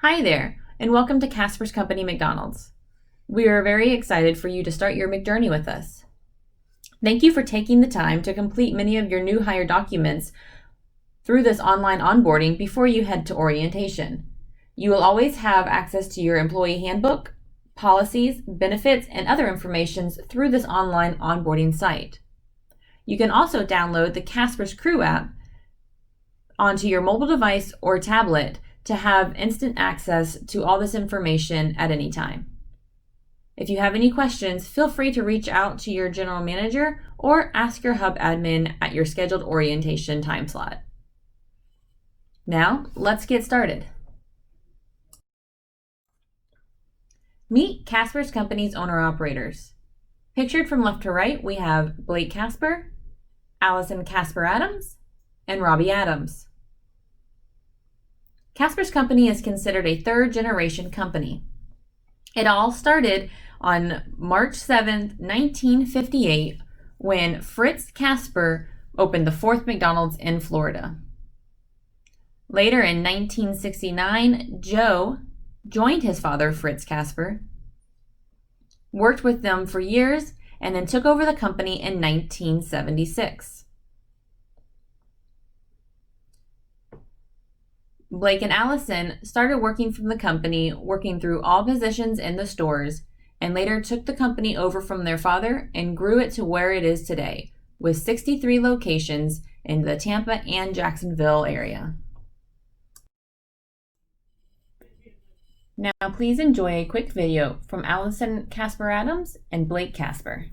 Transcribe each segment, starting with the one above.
Hi there, and welcome to Casper's Company McDonald's. We are very excited for you to start your McJourney with us. Thank you for taking the time to complete many of your new hire documents through this online onboarding before you head to orientation. You will always have access to your employee handbook, policies, benefits, and other information through this online onboarding site. You can also download the Casper's Crew app onto your mobile device or tablet to have instant access to all this information at any time. If you have any questions, feel free to reach out to your general manager or ask your hub admin at your scheduled orientation time slot. Now, let's get started. Meet Casper's Company's owner-operators. Pictured from left to right, we have Blake Casper, Allison Casper Adams, and Robbie Adams. Casper's Company is considered a third-generation company. It all started on March 7, 1958, when Fritz Casper opened the fourth McDonald's in Florida. Later in 1969, Joe joined his father, Fritz Casper, worked with them for years, and then took over the company in 1976. Blake and Allison started working from the company, working through all positions in the stores, and later took the company over from their father and grew it to where it is today, with 63 locations in the Tampa and Jacksonville area. Now please enjoy a quick video from Allison Casper Adams and Blake Casper.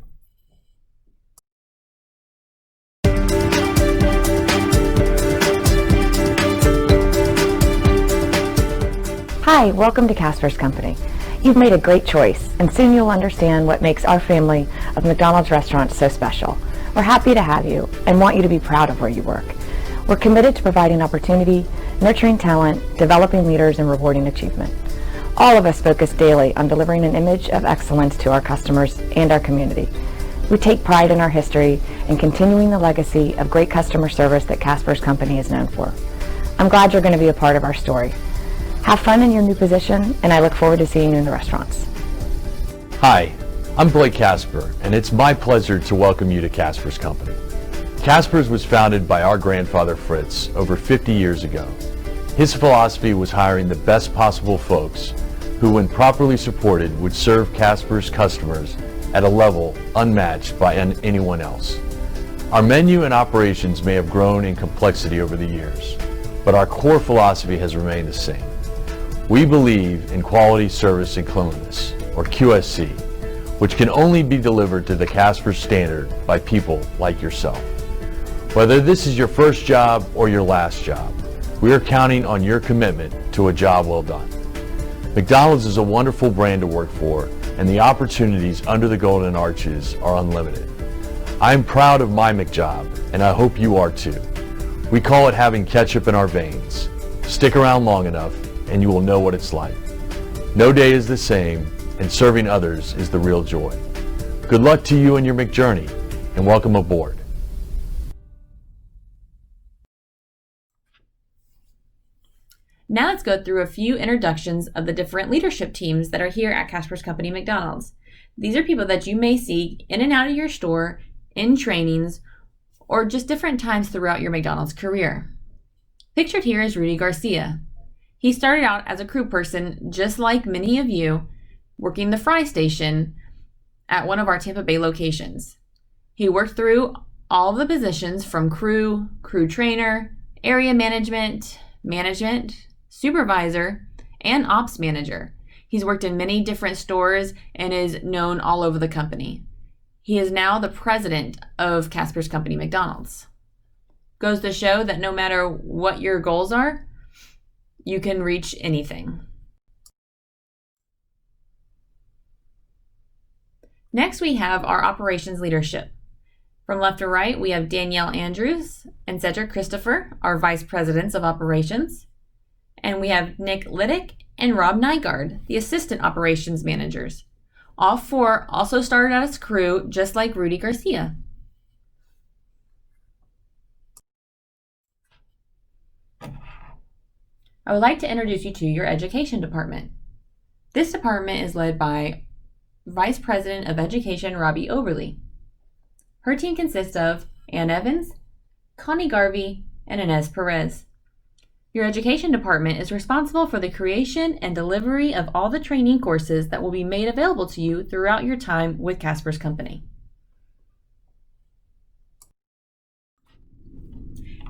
Hi, welcome to Casper's Company. You've made a great choice, and soon you'll understand what makes our family of McDonald's restaurants so special. We're happy to have you and want you to be proud of where you work. We're committed to providing opportunity, nurturing talent, developing leaders, and rewarding achievement. All of us focus daily on delivering an image of excellence to our customers and our community. We take pride in our history and continuing the legacy of great customer service that Casper's Company is known for. I'm glad you're going to be a part of our story. Have fun in your new position, and I look forward to seeing you in the restaurants. Hi, I'm Blake Casper, and it's my pleasure to welcome you to Casper's Company. Casper's was founded by our grandfather Fritz over 50 years ago. His philosophy was hiring the best possible folks who, when properly supported, would serve Casper's customers at a level unmatched by anyone else. Our menu and operations may have grown in complexity over the years, but our core philosophy has remained the same. We believe in quality, service, and cleanliness, or QSC, which can only be delivered to the Casper standard by people like yourself. Whether this is your first job or your last job, we are counting on your commitment to a job well done. McDonald's is a wonderful brand to work for, and the opportunities under the Golden Arches are unlimited. I am proud of my McJob, and I hope you are too. We call it having ketchup in our veins. Stick around long enough, and you will know what it's like. No day is the same, and serving others is the real joy. Good luck to you and your McJourney, and welcome aboard. Now let's go through a few introductions of the different leadership teams that are here at Casper's Company McDonald's. These are people that you may see in and out of your store, in trainings, or just different times throughout your McDonald's career. Pictured here is Rudy Garcia. He started out as a crew person, just like many of you, working the fry station at one of our Tampa Bay locations. He worked through all of the positions from crew trainer, area management, supervisor, and ops manager. He's worked in many different stores and is known all over the company. He is now the president of Casper's Company McDonald's. Goes to show that no matter what your goals are, you can reach anything. Next, we have our operations leadership. From left to right, we have Danielle Andrews and Cedric Christopher, our vice presidents of operations. And we have Nick Liddick and Rob Nygaard, the assistant operations managers. All four also started out as crew, just like Rudy Garcia. I would like to introduce you to your education department. This department is led by Vice President of Education, Robbie Oberly. Her team consists of Ann Evans, Connie Garvey, and Inez Perez. Your education department is responsible for the creation and delivery of all the training courses that will be made available to you throughout your time with Casper's Company.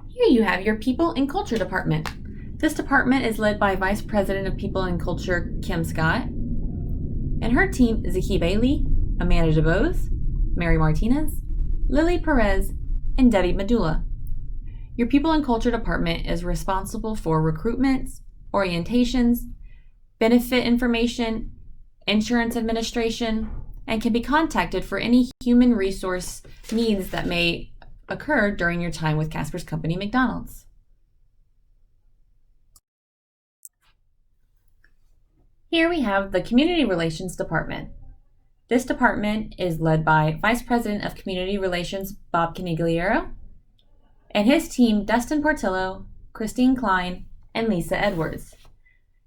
Here you have your People and Culture department. This department is led by Vice President of People and Culture, Kim Scott, and her team is Zaki Bailey, Amanda DeBose, Mary Martinez, Lily Perez, and Debbie Medulla. Your People and Culture department is responsible for recruitments, orientations, benefit information, insurance administration, and can be contacted for any human resource needs that may occur during your time with Casper's Company McDonald's. Here we have the Community Relations Department. This department is led by Vice President of Community Relations, Bob Canigliero, and his team, Dustin Portillo, Christine Klein, and Lisa Edwards.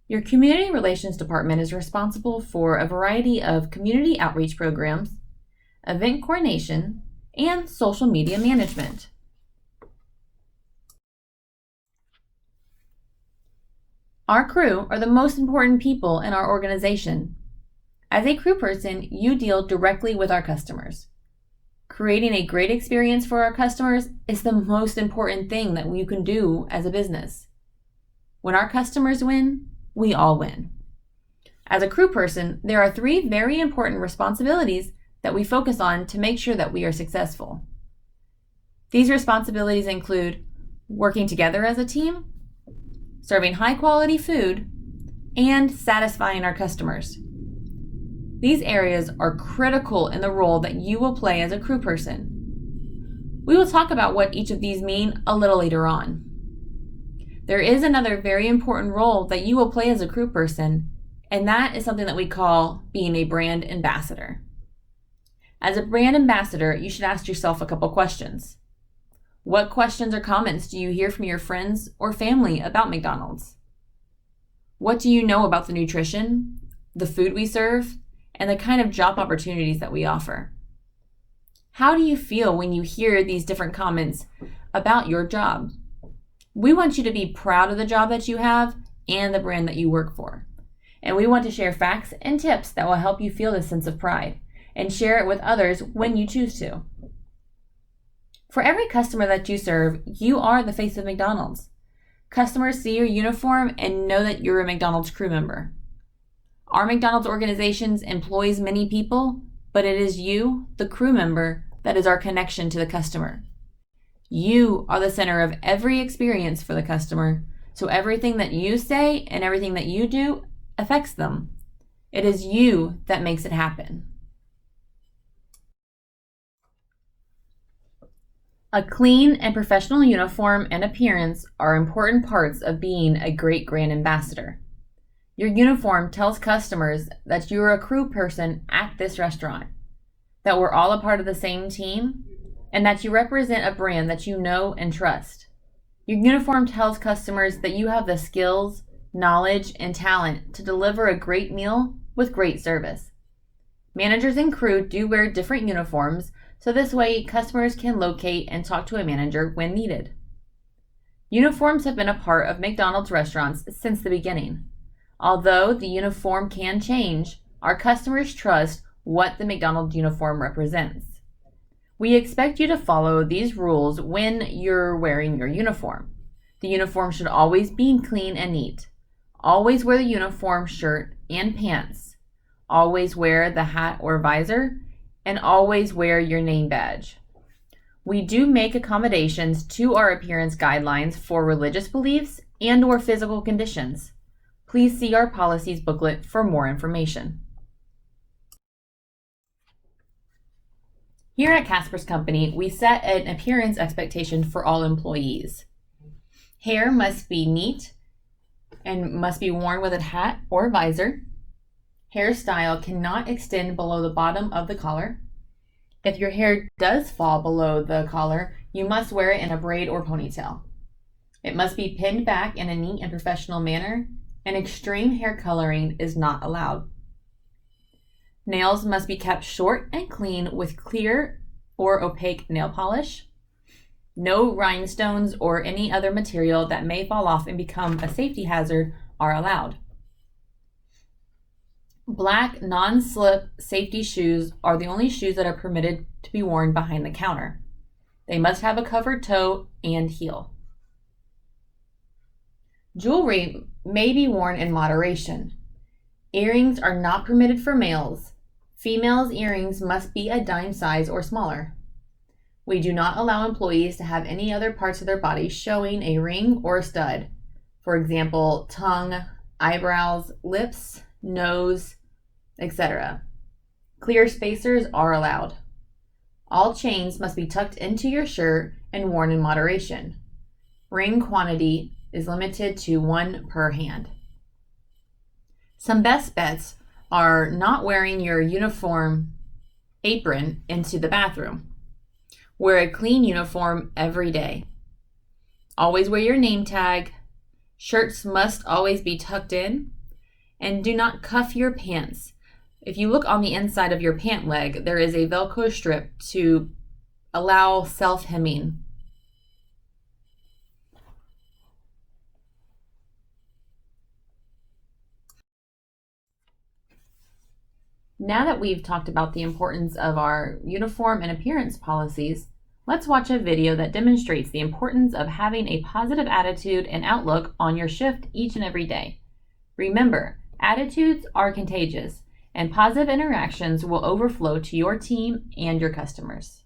Your Community Relations Department is responsible for a variety of community outreach programs, event coordination, and social media management. Our crew are the most important people in our organization. As a crew person, you deal directly with our customers. Creating a great experience for our customers is the most important thing that you can do as a business. When our customers win, we all win. As a crew person, there are 3 very important responsibilities that we focus on to make sure that we are successful. These responsibilities include working together as a team, serving high-quality food, and satisfying our customers. These areas are critical in the role that you will play as a crew person. We will talk about what each of these mean a little later on. There is another very important role that you will play as a crew person, and that is something that we call being a brand ambassador. As a brand ambassador, you should ask yourself a couple questions. What questions or comments do you hear from your friends or family about McDonald's? What do you know about the nutrition, the food we serve, and the kind of job opportunities that we offer? How do you feel when you hear these different comments about your job? We want you to be proud of the job that you have and the brand that you work for. And we want to share facts and tips that will help you feel this sense of pride and share it with others when you choose to. For every customer that you serve, you are the face of McDonald's. Customers see your uniform and know that you're a McDonald's crew member. Our McDonald's organization employs many people, but it is you, the crew member, that is our connection to the customer. You are the center of every experience for the customer, so everything that you say and everything that you do affects them. It is you that makes it happen. A clean and professional uniform and appearance are important parts of being a great brand ambassador. Your uniform tells customers that you are a crew person at this restaurant, that we're all a part of the same team, and that you represent a brand that you know and trust. Your uniform tells customers that you have the skills, knowledge, and talent to deliver a great meal with great service. Managers and crew do wear different uniforms, so this way customers can locate and talk to a manager when needed. Uniforms have been a part of McDonald's restaurants since the beginning. Although the uniform can change, our customers trust what the McDonald's uniform represents. We expect you to follow these rules when you're wearing your uniform. The uniform should always be clean and neat. Always wear the uniform shirt and pants. Always wear the hat or visor, and always wear your name badge. We do make accommodations to our appearance guidelines for religious beliefs and or physical conditions. Please see our policies booklet for more information. Here at Casper's Company, we set an appearance expectation for all employees. Hair must be neat and must be worn with a hat or visor. Hairstyle cannot extend below the bottom of the collar. If your hair does fall below the collar, you must wear it in a braid or ponytail. It must be pinned back in a neat and professional manner, and extreme hair coloring is not allowed. Nails must be kept short and clean with clear or opaque nail polish. No rhinestones or any other material that may fall off and become a safety hazard are allowed. Black non-slip safety shoes are the only shoes that are permitted to be worn behind the counter. They must have a covered toe and heel. Jewelry may be worn in moderation. Earrings are not permitted for males. Females' earrings must be a dime size or smaller. We do not allow employees to have any other parts of their body showing a ring or a stud. For example, tongue, eyebrows, lips, nose, etc. Clear spacers are allowed. All chains must be tucked into your shirt and worn in moderation. Ring quantity is limited to 1 per hand. Some best bets are not wearing your uniform apron into the bathroom. Wear a clean uniform every day. Always wear your name tag. Shirts must always be tucked in. And do not cuff your pants. If you look on the inside of your pant leg, there is a Velcro strip to allow self-hemming. Now that we've talked about the importance of our uniform and appearance policies, let's watch a video that demonstrates the importance of having a positive attitude and outlook on your shift each and every day. Remember, attitudes are contagious, and positive interactions will overflow to your team and your customers.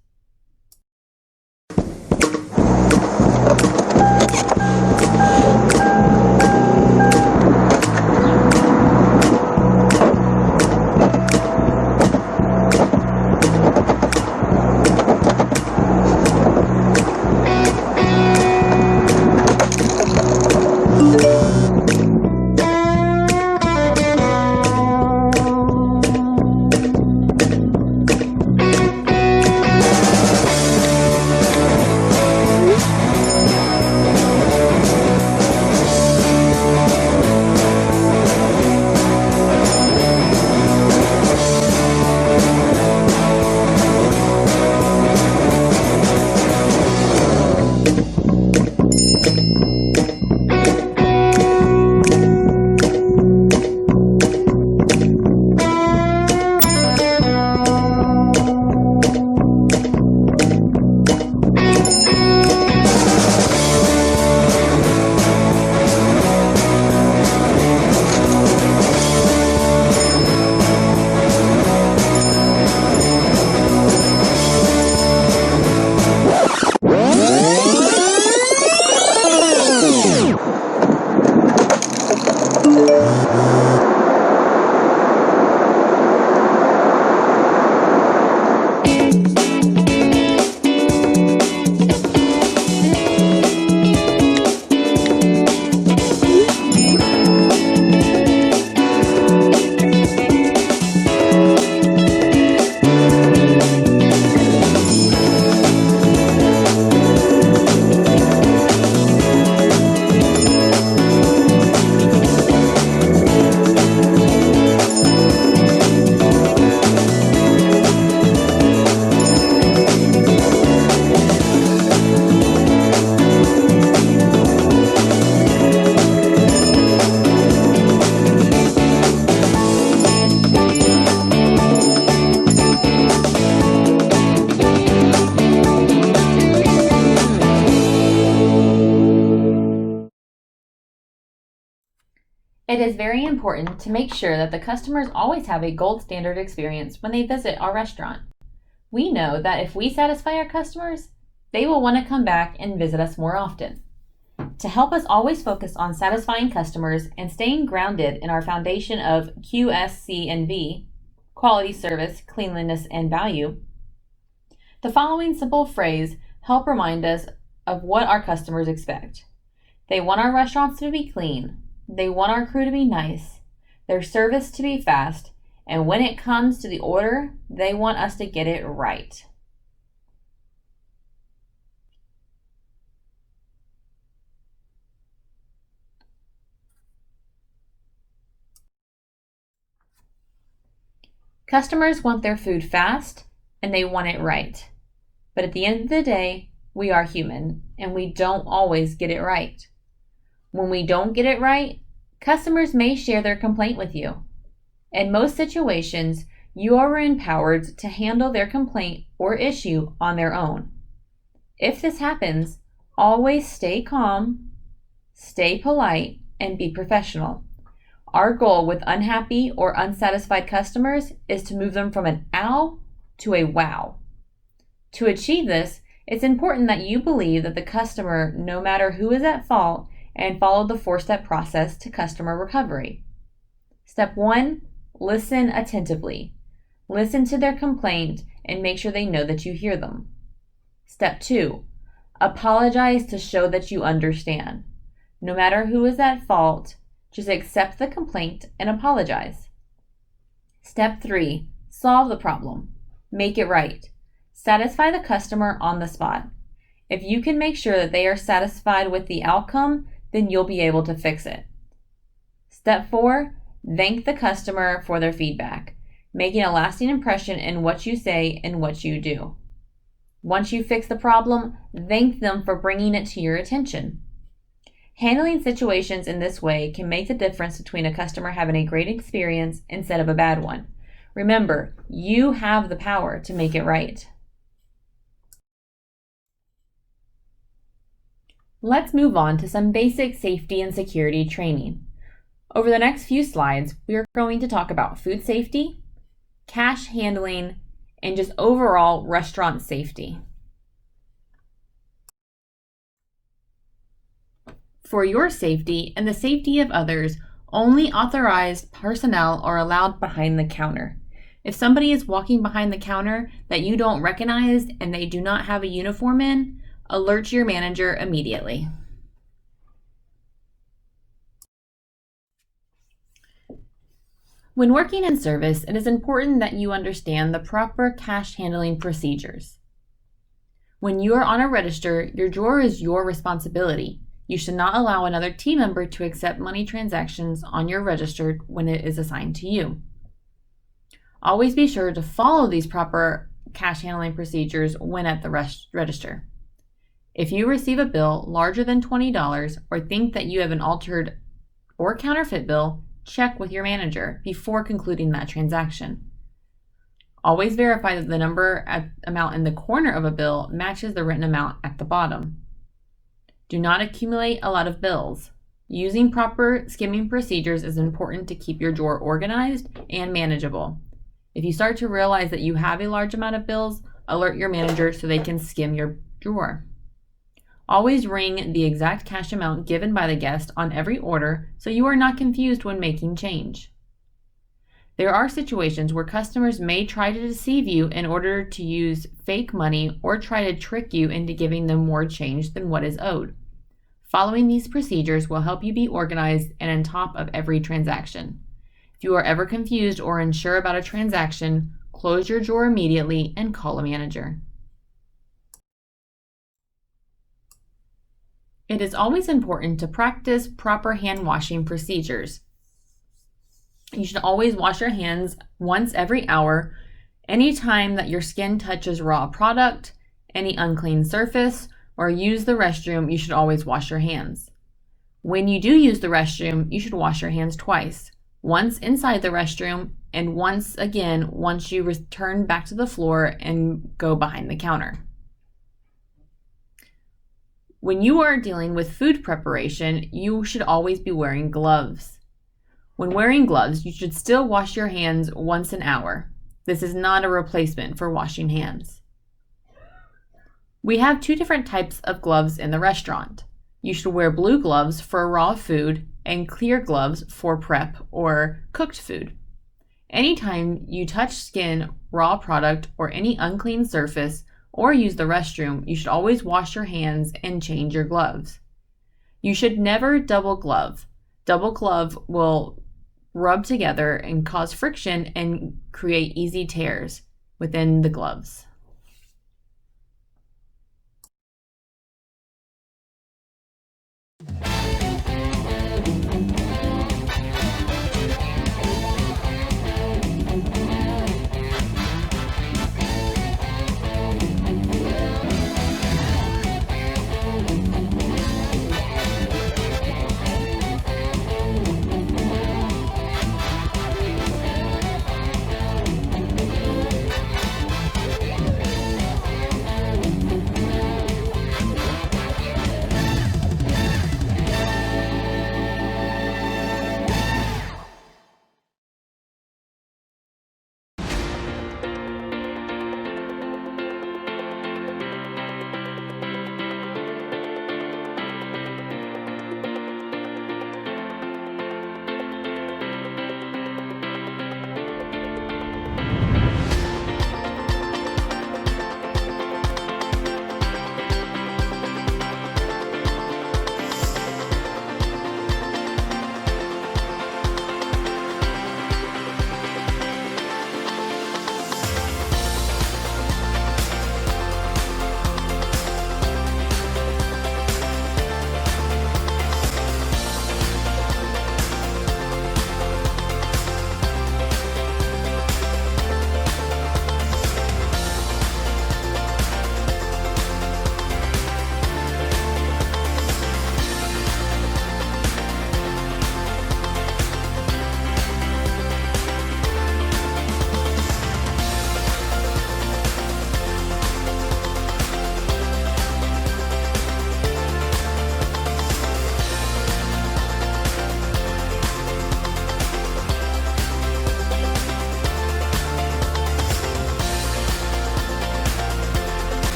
It is very important to make sure that the customers always have a gold standard experience when they visit our restaurant. We know that if we satisfy our customers, they will want to come back and visit us more often. To help us always focus on satisfying customers and staying grounded in our foundation of QSC&V, quality, service, cleanliness, and value, the following simple phrase help remind us of what our customers expect. They want our restaurants to be clean. They want our crew to be nice, their service to be fast, and when it comes to the order, they want us to get it right. Customers want their food fast and they want it right. But at the end of the day, we are human and we don't always get it right. When we don't get it right, customers may share their complaint with you. In most situations, you are empowered to handle their complaint or issue on their own. If this happens, always stay calm, stay polite, and be professional. Our goal with unhappy or unsatisfied customers is to move them from an ow to a wow. To achieve this, it's important that you believe that the customer, no matter who is at fault, and follow the 4-step process to customer recovery. Step 1, listen attentively. Listen to their complaint and make sure they know that you hear them. Step 2, apologize to show that you understand. No matter who is at fault, just accept the complaint and apologize. Step 3, solve the problem. Make it right. Satisfy the customer on the spot. If you can make sure that they are satisfied with the outcome, then you'll be able to fix it. Step 4, thank the customer for their feedback, making a lasting impression in what you say and what you do. Once you fix the problem, thank them for bringing it to your attention. Handling situations in this way can make the difference between a customer having a great experience instead of a bad one. Remember, you have the power to make it right. Let's move on to some basic safety and security training. Over the next few slides, we are going to talk about food safety, cash handling, and just overall restaurant safety. For your safety and the safety of others, only authorized personnel are allowed behind the counter. If somebody is walking behind the counter that you don't recognize and they do not have a uniform in, alert your manager immediately. When working in service, it is important that you understand the proper cash handling procedures. When you are on a register, your drawer is your responsibility. You should not allow another team member to accept money transactions on your register when it is assigned to you. Always be sure to follow these proper cash handling procedures when at the register. If you receive a bill larger than $20 or think that you have an altered or counterfeit bill, check with your manager before concluding that transaction. Always verify that the amount in the corner of a bill matches the written amount at the bottom. Do not accumulate a lot of bills. Using proper skimming procedures is important to keep your drawer organized and manageable. If you start to realize that you have a large amount of bills, alert your manager so they can skim your drawer. Always ring the exact cash amount given by the guest on every order so you are not confused when making change. There are situations where customers may try to deceive you in order to use fake money or try to trick you into giving them more change than what is owed. Following these procedures will help you be organized and on top of every transaction. If you are ever confused or unsure about a transaction, close your drawer immediately and call a manager. It is always important to practice proper hand washing procedures. You should always wash your hands once every hour. Anytime that your skin touches raw product, any unclean surface, or use the restroom, you should always wash your hands. When you do use the restroom, you should wash your hands twice. Once inside the restroom and once again once you return back to the floor and go behind the counter. When you are dealing with food preparation, you should always be wearing gloves. When wearing gloves, you should still wash your hands once an hour. This is not a replacement for washing hands. We have 2 different types of gloves in the restaurant. You should wear blue gloves for raw food and clear gloves for prep or cooked food. Anytime you touch skin, raw product, or any unclean surface, or use the restroom, you should always wash your hands and change your gloves. You should never double glove. Double glove will rub together and cause friction and create easy tears within the gloves.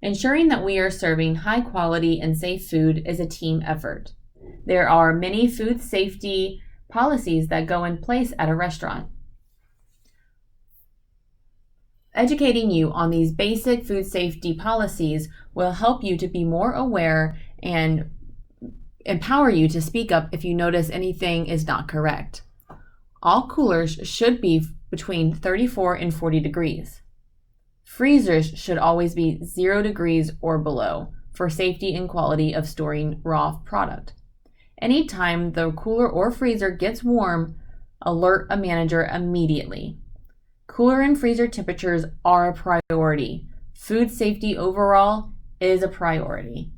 Ensuring that we are serving high quality and safe food is a team effort. There are many food safety policies that go in place at a restaurant. Educating you on these basic food safety policies will help you to be more aware and empower you to speak up if you notice anything is not correct. All coolers should be between 34 and 40 degrees. Freezers should always be 0 degrees or below for safety and quality of storing raw product. Anytime the cooler or freezer gets warm, alert a manager immediately. Cooler and freezer temperatures are a priority. Food safety overall is a priority.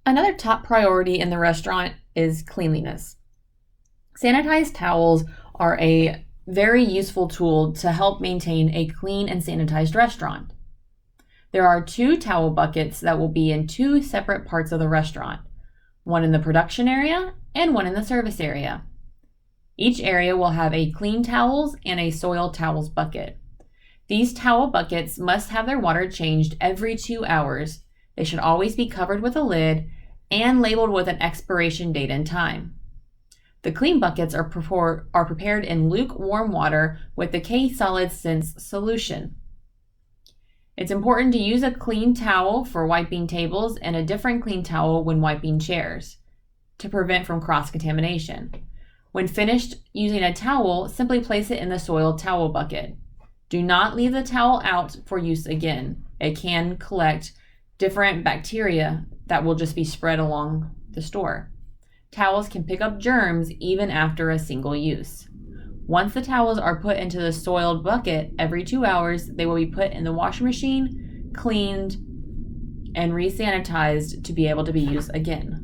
Another top priority in the restaurant is cleanliness. Sanitized towels are a very useful tool to help maintain a clean and sanitized restaurant. There are 2 towel buckets that will be in 2 separate parts of the restaurant, one in the production area and one in the service area. Each area will have a clean towels and a soiled towels bucket. These towel buckets must have their water changed every 2 hours. They should always be covered with a lid and labeled with an expiration date and time. The clean buckets are prepared in lukewarm water with the K-Solid Sense solution. It's important to use a clean towel for wiping tables and a different clean towel when wiping chairs to prevent from cross-contamination. When finished using a towel, simply place it in the soiled towel bucket. Do not leave the towel out for use again. It can collect different bacteria that will just be spread along the store. Towels can pick up germs even after a single use. Once the towels are put into the soiled bucket, every 2 hours, they will be put in the washing machine, cleaned, and re-sanitized to be able to be used again.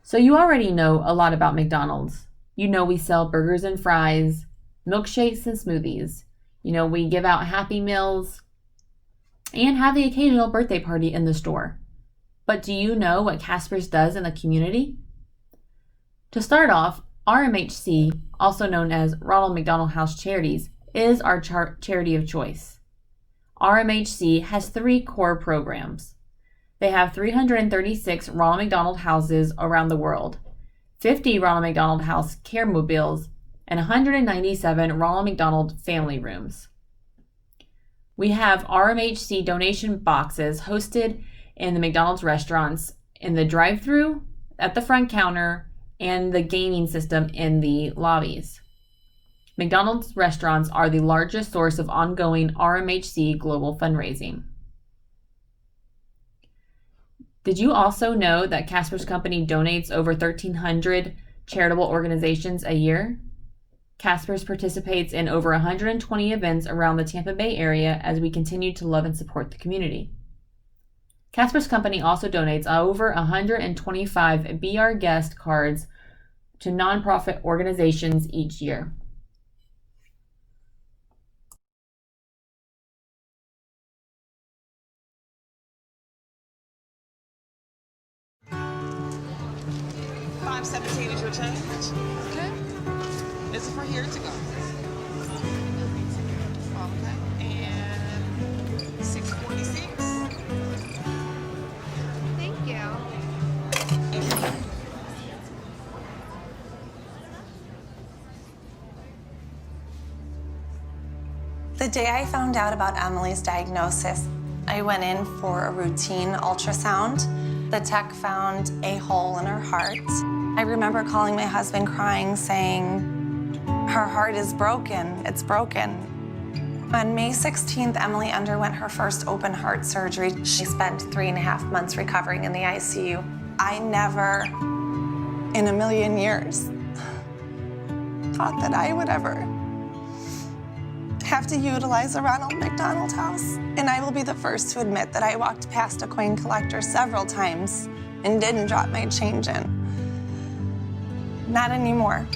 So you already know a lot about McDonald's. You know we sell burgers and fries, milkshakes and smoothies. You know we give out Happy Meals and have the occasional birthday party in the store. But do you know what Casper's does in the community? To start off, RMHC, also known as Ronald McDonald House Charities, is our charity of choice. RMHC has 3 core programs. They have 336 Ronald McDonald houses around the world, 50 Ronald McDonald House care mobiles, and 197 Ronald McDonald family rooms. We have RMHC donation boxes hosted in the McDonald's restaurants, in the drive-thru, at the front counter, and the gaming system in the lobbies. McDonald's restaurants are the largest source of ongoing RMHC global fundraising. Did you also know that Casper's Company donates over 1,300 charitable organizations a year? Casper's participates in over 120 events around the Tampa Bay area as we continue to love and support the community. Casper's Company also donates over 125 Be Our Guest cards to nonprofit organizations each year. $5.17 is your change. Okay. This is for here to go. Okay. And $6.46. Thank you. The day I found out about Emily's diagnosis, I went in for a routine ultrasound. The tech found a hole in her heart. I remember calling my husband crying, saying, her heart is broken, it's broken. On May 16th, Emily underwent her first open heart surgery. She spent 3.5 months recovering in the ICU. I never, in a million years, thought that I would ever have to utilize a Ronald McDonald House. And I will be the first to admit that I walked past a coin collector several times and didn't drop my change in. Not anymore.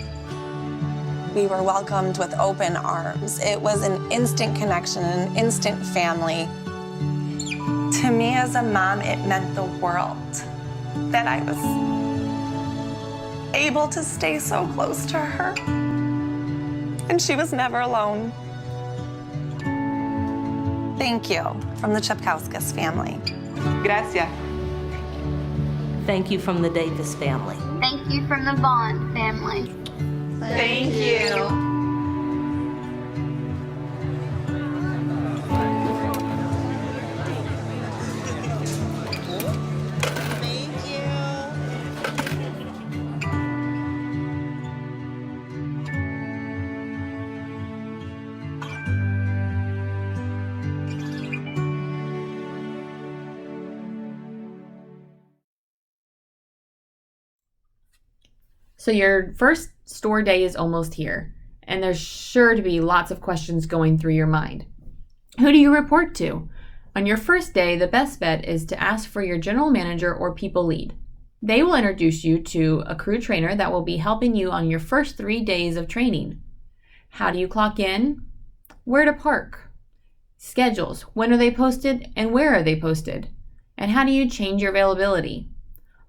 We were welcomed with open arms. It was an instant connection, an instant family. To me as a mom, it meant the world that I was able to stay so close to her. And she was never alone. Thank you from the Chepkauskas family. Gracias. Thank you from the Davis family. Thank you from the Vaughn family. Thank you. So your first store day is almost here, and there's sure to be lots of questions going through your mind. Who do you report to? On your first day, the best bet is to ask for your general manager or people lead. They will introduce you to a crew trainer that will be helping you on your first 3 days of training. How do you clock in? Where to park? Schedules. When are they posted and where are they posted? And how do you change your availability?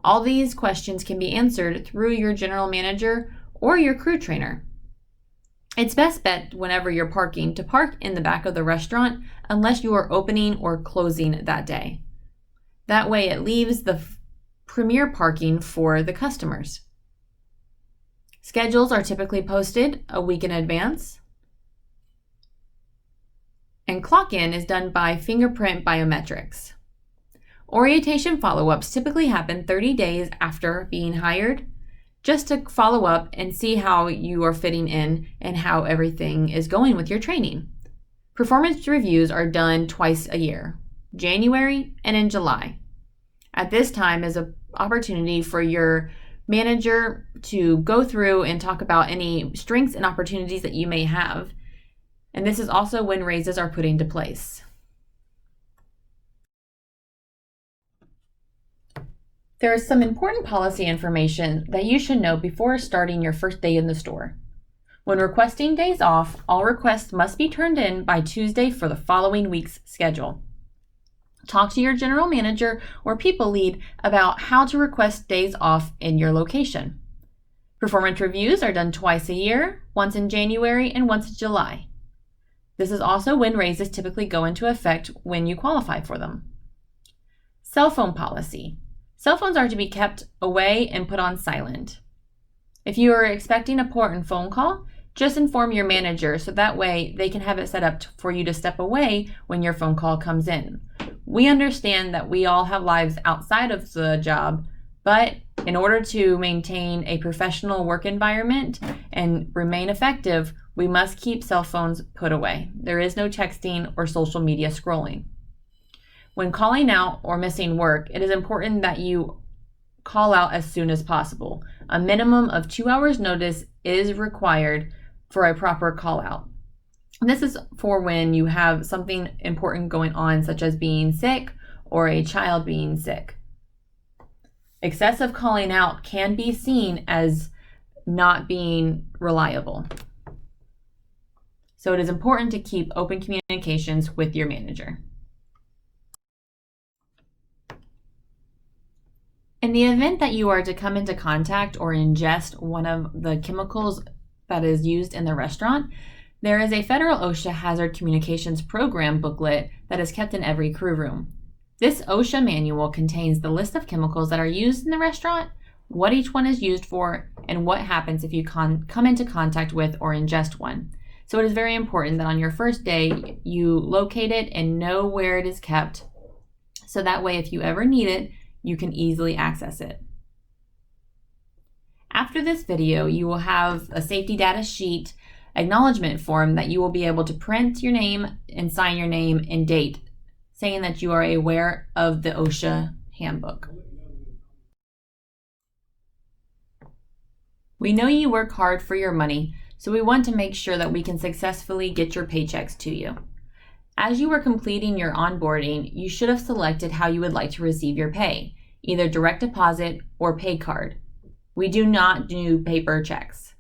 All these questions can be answered through your general manager or your crew trainer. It's best bet whenever you're parking to park in the back of the restaurant unless you are opening or closing that day. That way it leaves the premier parking for the customers. Schedules are typically posted a week in advance. And clock-in is done by fingerprint biometrics. Orientation follow-ups typically happen 30 days after being hired, just to follow up and see how you are fitting in and how everything is going with your training. Performance reviews are done twice a year, January and in July. At this time is an opportunity for your manager to go through and talk about any strengths and opportunities that you may have. And this is also when raises are put into place. There is some important policy information that you should know before starting your first day in the store. When requesting days off, all requests must be turned in by Tuesday for the following week's schedule. Talk to your general manager or people lead about how to request days off in your location. Performance reviews are done twice a year, once in January and once in July. This is also when raises typically go into effect when you qualify for them. Cell phone policy. Cell phones are to be kept away and put on silent. If you are expecting an important phone call, just inform your manager so that way they can have it set up for you to step away when your phone call comes in. We understand that we all have lives outside of the job, but in order to maintain a professional work environment and remain effective, we must keep cell phones put away. There is no texting or social media scrolling. When calling out or missing work, it is important that you call out as soon as possible. A minimum of 2 hours notice is required for a proper call out. This is for when you have something important going on, such as being sick or a child being sick. Excessive calling out can be seen as not being reliable. So it is important to keep open communications with your manager. In the event that you are to come into contact or ingest one of the chemicals that is used in the restaurant, there is a federal OSHA Hazard Communications Program booklet that is kept in every crew room. This OSHA manual contains the list of chemicals that are used in the restaurant, what each one is used for, and what happens if you come into contact with or ingest one. So it is very important that on your first day you locate it and know where it is kept, so that way if you ever need it, you can easily access it. After this video, you will have a safety data sheet acknowledgement form that you will be able to print your name and sign your name and date, saying that you are aware of the OSHA handbook. We know you work hard for your money, so we want to make sure that we can successfully get your paychecks to you. As you were completing your onboarding, you should have selected how you would like to receive your pay, either direct deposit or pay card. We do not do paper checks.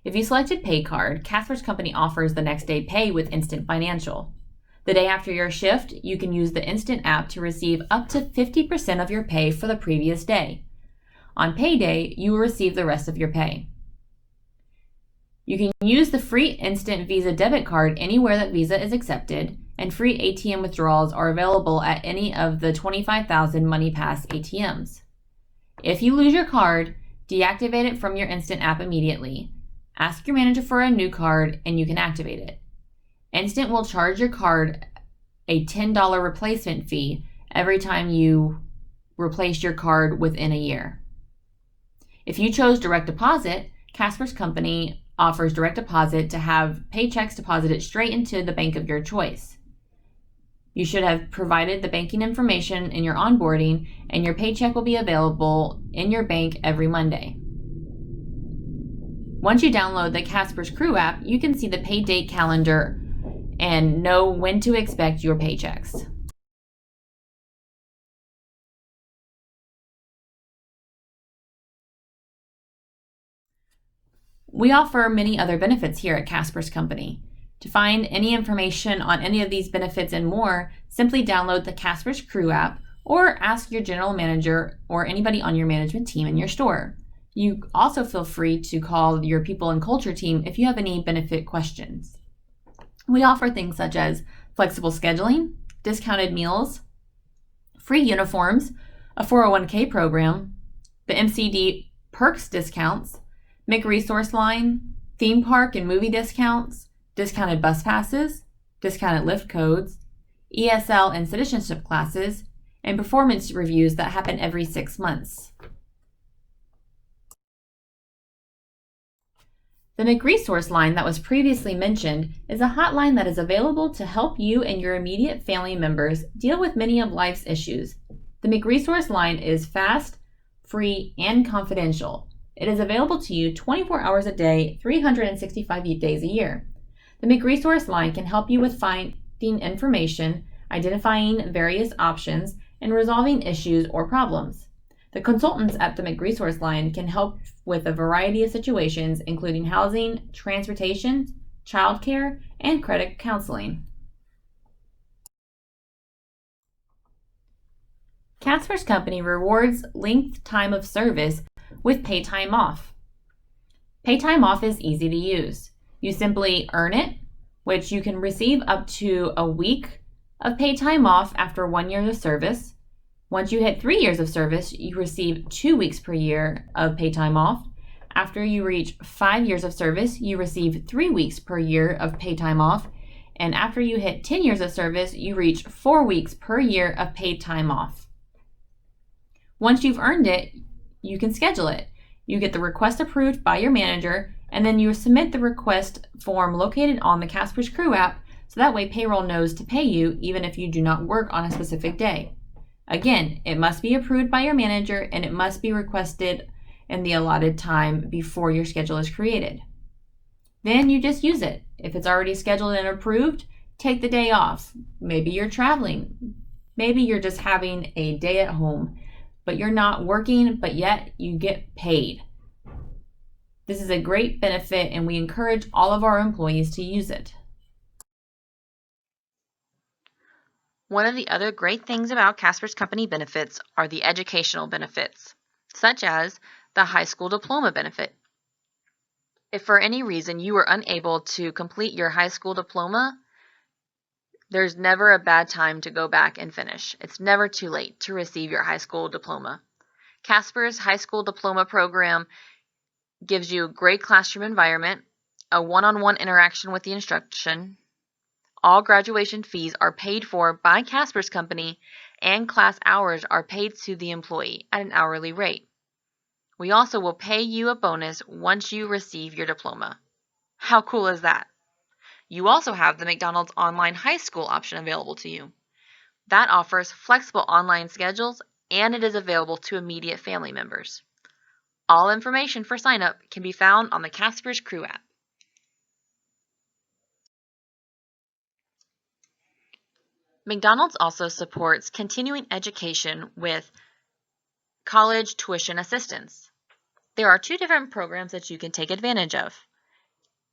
If you selected pay card, Casper's Company offers the next day pay with Instant Financial. The day after your shift, you can use the Instant app to receive up to 50% of your pay for the previous day. On payday, you will receive the rest of your pay. You can use the free instant Visa debit card anywhere that Visa is accepted, and free ATM withdrawals are available at any of the 25,000 MoneyPass ATMs. If you lose your card, deactivate it from your Instant app immediately. Ask your manager for a new card and you can activate it. Instant will charge your card a $10 replacement fee every time you replace your card within a year. If you chose direct deposit, Casper's Company offers direct deposit to have paychecks deposited straight into the bank of your choice. You should have provided the banking information in your onboarding, and your paycheck will be available in your bank every Monday. Once you download the Casper's Crew app, you can see the pay date calendar and know when to expect your paychecks. We offer many other benefits here at Casper's Company. To find any information on any of these benefits and more, simply download the Casper's Crew app or ask your general manager or anybody on your management team in your store. You also feel free to call your people and culture team if you have any benefit questions. We offer things such as flexible scheduling, discounted meals, free uniforms, a 401k program, the MCD perks discounts, McResource line, theme park and movie discounts, discounted bus passes, discounted Lyft codes, ESL and citizenship classes, and performance reviews that happen every 6 months. The McResource line that was previously mentioned is a hotline that is available to help you and your immediate family members deal with many of life's issues. The McResource line is fast, free, and confidential. It is available to you 24 hours a day, 365 days a year. The McResource line can help you with finding information, identifying various options, and resolving issues or problems. The consultants at the McResource line can help with a variety of situations, including housing, transportation, childcare, and credit counseling. Casper's Company rewards length time of service with pay time off. Pay time off is easy to use. You simply earn it, which you can receive up to a week of pay time off after 1 year of service. Once you hit 3 years of service, you receive 2 weeks per year of pay time off. After you reach 5 years of service, you receive 3 weeks per year of pay time off. And after you hit 10 years of service, you reach 4 weeks per year of paid time off. Once you've earned it, you can schedule it. You get the request approved by your manager, and then you submit the request form located on the Casper's Crew app, so that way payroll knows to pay you even if you do not work on a specific day. Again, it must be approved by your manager and it must be requested in the allotted time before your schedule is created. Then you just use it. If it's already scheduled and approved, take the day off. Maybe you're traveling. Maybe you're just having a day at home, but you're not working, but yet you get paid. This is a great benefit and we encourage all of our employees to use it. One of the other great things about Casper's Company benefits are the educational benefits, such as the high school diploma benefit. If for any reason you were unable to complete your high school diploma, there's never a bad time to go back and finish. It's never too late to receive your high school diploma. Casper's High School Diploma program gives you a great classroom environment, a one-on-one interaction with the instruction. All graduation fees are paid for by Casper's Company, and class hours are paid to the employee at an hourly rate. We also will pay you a bonus once you receive your diploma. How cool is that? You also have the McDonald's Online High School option available to you. That offers flexible online schedules, and it is available to immediate family members. All information for sign-up can be found on the Casper's Crew app. McDonald's also supports continuing education with college tuition assistance. There are 2 different programs that you can take advantage of.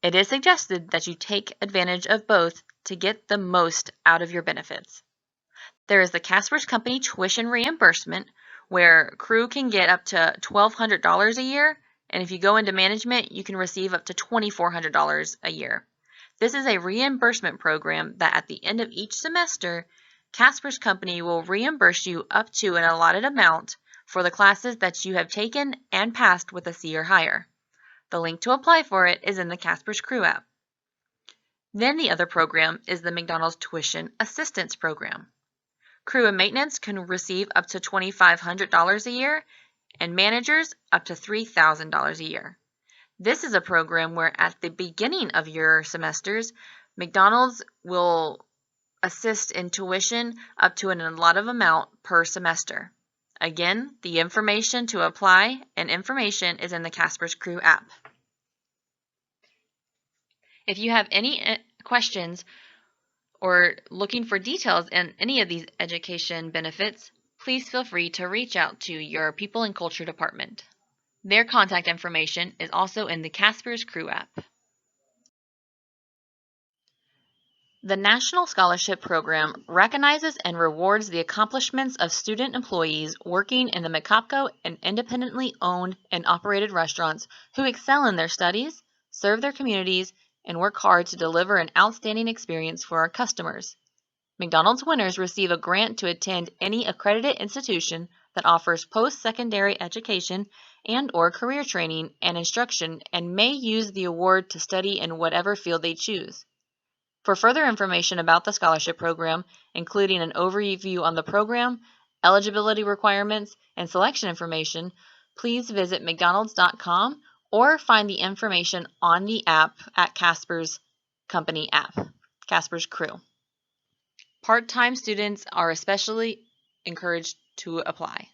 It is suggested that you take advantage of both to get the most out of your benefits. There is the Casper's Company tuition reimbursement, where crew can get up to $1,200 a year, and if you go into management, you can receive up to $2,400 a year. This is a reimbursement program that at the end of each semester, Casper's Company will reimburse you up to an allotted amount for the classes that you have taken and passed with a C or higher. The link to apply for it is in the Casper's Crew app. Then the other program is the McDonald's Tuition Assistance Program. Crew and maintenance can receive up to $2,500 a year, and managers up to $3,000 a year. This is a program where at the beginning of your semesters, McDonald's will assist in tuition up to an allotted amount per semester. Again, the information to apply and information is in the Casper's Crew app. If you have any questions or looking for details in any of these education benefits, please feel free to reach out to your People and Culture Department. Their contact information is also in the Casper's Crew app. The National Scholarship Program recognizes and rewards the accomplishments of student employees working in the McOpCo and independently owned and operated restaurants who excel in their studies, serve their communities, and work hard to deliver an outstanding experience for our customers. McDonald's winners receive a grant to attend any accredited institution that offers post-secondary education and/or career training and instruction and may use the award to study in whatever field they choose. For further information about the scholarship program, including an overview on the program, eligibility requirements, and selection information, please visit mcdonalds.com or find the information on the app at Casper's Company app, Casper's Crew. Part-time students are especially encouraged to apply.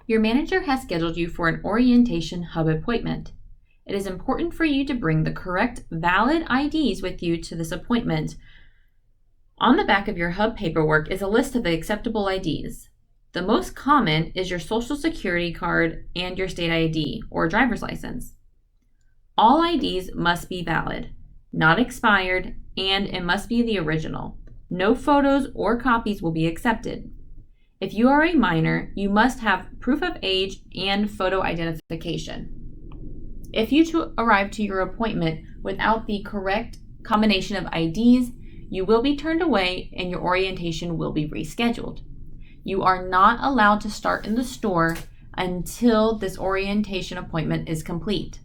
Your manager has scheduled you for an orientation hub appointment. It is important for you to bring the correct valid IDs with you to this appointment. On the back of your hub paperwork is a list of the acceptable IDs. The most common is your Social Security card and your state ID or driver's license. All IDs must be valid, not expired, and it must be the original. No photos or copies will be accepted. If you are a minor, you must have proof of age and photo identification. If you arrive to your appointment without the correct combination of IDs, you will be turned away and your orientation will be rescheduled. You are not allowed to start in the store until this orientation appointment is complete.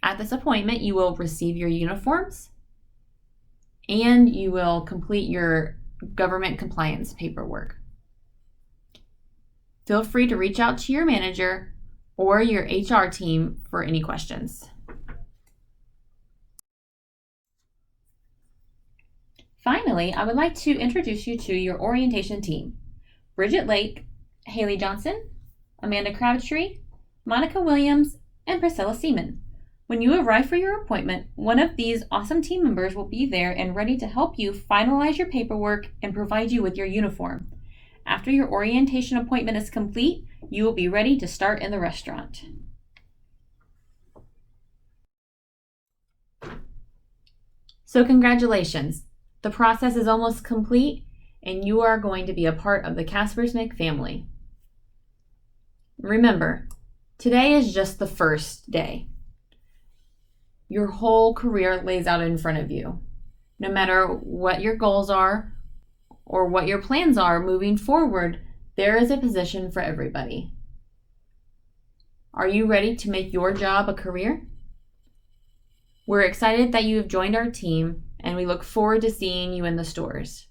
At this appointment, you will receive your uniforms and you will complete your government compliance paperwork. Feel free to reach out to your manager or your HR team for any questions. Finally, I would like to introduce you to your orientation team. Bridget Lake, Haley Johnson, Amanda Crabtree, Monica Williams, and Priscilla Seaman. When you arrive for your appointment, one of these awesome team members will be there and ready to help you finalize your paperwork and provide you with your uniform. After your orientation appointment is complete, you will be ready to start in the restaurant. So congratulations! The process is almost complete and you are going to be a part of the Caspers MIG family. Remember, today is just the first day. Your whole career lays out in front of you. No matter what your goals are or what your plans are moving forward, there is a position for everybody. Are you ready to make your job a career? We're excited that you have joined our team and we look forward to seeing you in the stores.